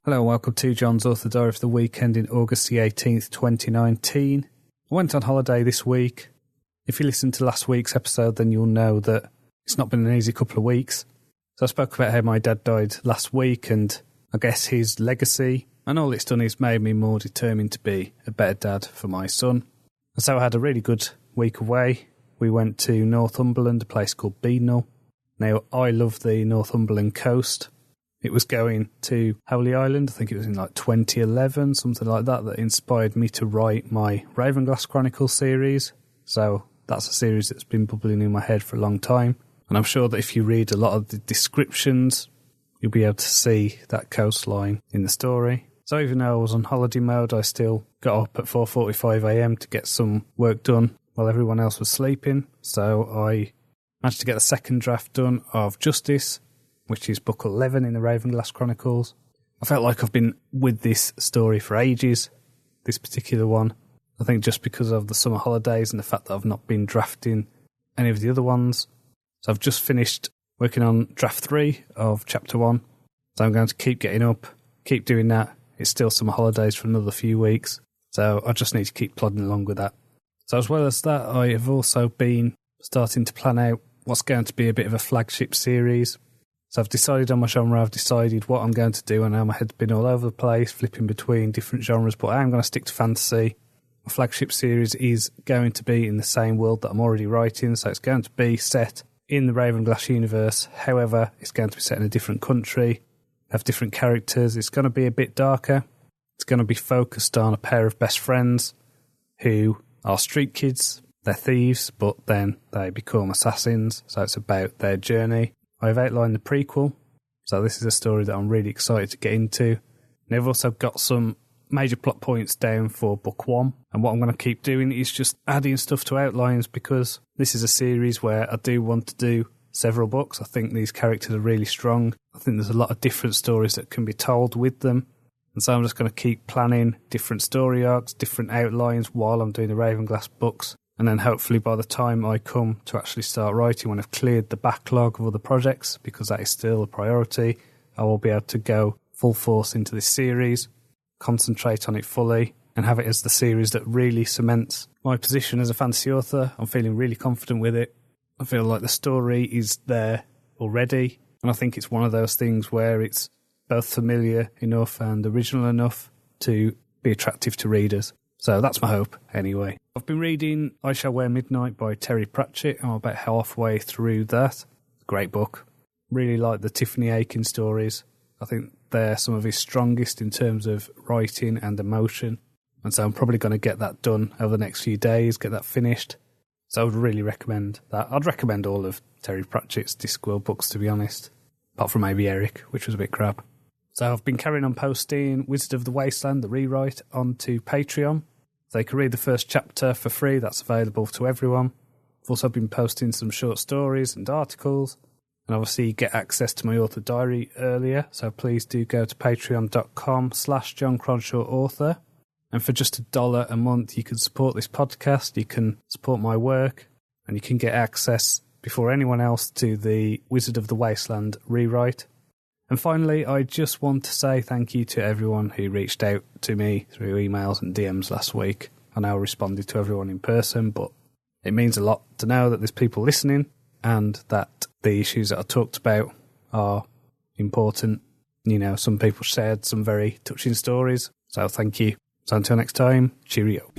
Hello and welcome to John's Author Diary for the weekend in August the 18th, 2019. I went on holiday this week. If you listened to last week's episode, then you'll know that it's not been an easy couple of weeks. So I spoke about how my dad died last week and I guess his legacy, and all it's done is made me more determined to be a better dad for my son. And so I had a really good week away. We went to Northumberland, a place called Beadnell. Now, I love the Northumberland coast. It was going to Holy Island, I think it was in like 2011, something like that, that inspired me to write my Ravenglass Chronicles series. So that's a series that's been bubbling in my head for a long time. And I'm sure that if you read a lot of the descriptions, you'll be able to see that coastline in the story. So even though I was on holiday mode, I still got up at 4:45am to get some work done while everyone else was sleeping. So I managed to get the second draft done of Justice, which is book 11 in the Ravenglass Chronicles. I felt like I've been with this story for ages, this particular one. I think just because of the summer holidays and the fact that I've not been drafting any of the other ones. So I've just finished working on draft 3 of chapter 1. So I'm going to keep getting up, keep doing that. It's still summer holidays for another few weeks. So I just need to keep plodding along with that. So as well as that, I have also been starting to plan out what's going to be a bit of a flagship series. So I've decided on my genre, I've decided what I'm going to do. I know my head's been all over the place, flipping between different genres, but I am going to stick to fantasy. My flagship series is going to be in the same world that I'm already writing, so it's going to be set in the Ravenglass Universe. However, it's going to be set in a different country, have different characters. It's going to be a bit darker. It's going to be focused on a pair of best friends who are street kids. They're thieves, but then they become assassins, so it's about their journey. I've outlined the prequel, so this is a story that I'm really excited to get into. And I've also got some major plot points down for book 1, and what I'm going to keep doing is just adding stuff to outlines, because this is a series where I do want to do several books. I think these characters are really strong. I think there's a lot of different stories that can be told with them, and so I'm just going to keep planning different story arcs, different outlines while I'm doing the Ravenglass books. And then hopefully by the time I come to actually start writing, when I've cleared the backlog of other projects, because that is still a priority, I will be able to go full force into this series, concentrate on it fully, and have it as the series that really cements my position as a fantasy author. I'm feeling really confident with it. I feel like the story is there already, and I think it's one of those things where it's both familiar enough and original enough to be attractive to readers. So that's my hope, anyway. I've been reading I Shall Wear Midnight by Terry Pratchett. I'm about halfway through that. Great book. Really like the Tiffany Aiken stories. I think they're some of his strongest in terms of writing and emotion. And so I'm probably going to get that done over the next few days, get that finished. So I would really recommend that. I'd recommend all of Terry Pratchett's Discworld books, to be honest. Apart from maybe Eric, which was a bit crap. So I've been carrying on posting Wizard of the Wasteland, the rewrite, onto Patreon. They can read the first chapter for free. That's available to everyone. I've also been posting some short stories and articles. And obviously you get access to my author diary earlier. So please do go to patreon.com/JohnCronshawAuthor. And for just $1 a month, you can support this podcast. You can support my work. And you can get access before anyone else to the Wizard of the Wasteland rewrite. And finally, I just want to say thank you to everyone who reached out to me through emails and DMs last week. I know I responded to everyone in person, but it means a lot to know that there's people listening and that the issues that I talked about are important. You know, some people shared some very touching stories, so thank you. So until next time, cheerio.